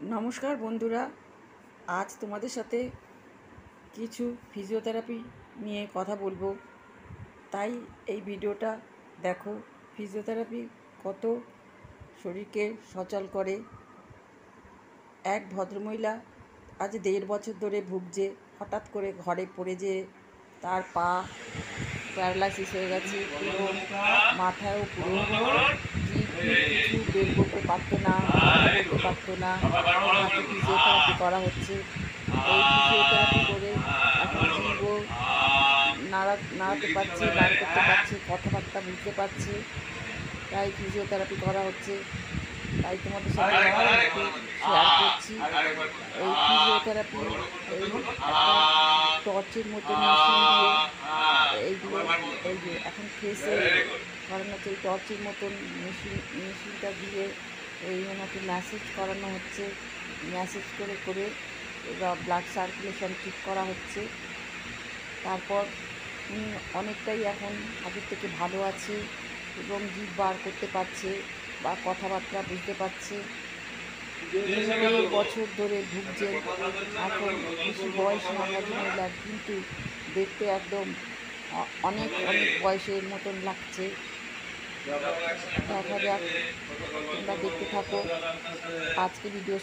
নমস্কার বন্ধুরা, আজ তোমাদের সাথে কিছু ফিজিওথেরাপি নিয়ে কথা বলবো। তাই এই ভিডিওটা দেখো। ফিজিওথেরাপি কত শরীরকে সচল করে। এক ভদ্রমহিলা আজ 1.5 বছর ধরে ভুগছে। হঠাৎ করে ঘরে পড়ে যে তার পা প্যারালাইসিস হয়ে গেছে, পুরো মাথায়ও পুরো কিছু বের করতে পারতো না, কথা বলতে পারতো না। তাকে ফিজিওথেরাপি করা হচ্ছে। এই ফিজিওথেরাপি করে এখন জিভও নাড়াতে পারছে, বার করতে পারছে, কথাবার্তা বুঝতে পারছে। তাই ফিজিওথেরাপি করা হচ্ছে। তাই তোমাদের সাথে একটু শেয়ার করছি। এই ফিজিওথেরাপি এই একটা টর্চের মতো মেশিন দিয়ে এইগুলো এই যে এখন ফেসে করানো হচ্ছে। এই টর্চের মতন মেশিনটা দিয়ে এই ওনাকে ম্যাসেজ করানো হচ্ছে। ম্যাসেজ করে করে ব্লাড সার্কুলেশন ঠিক করা হচ্ছে। তারপর উনি অনেকটাই এখন আগের থেকে ভালো আছে এবং জিভ বার করতে পারছে বা কথাবার্তা বুঝতে পারছে। 1 বছর ধরে ভুগছেন। এখন বেশি বয়স না ভদ্রমহিলার, কিন্তু দেখতে একদম অনেক বয়সের মতন লাগছে। দেখা যাক, তোমরা দেখতে থাকো। আজকে ভিডিও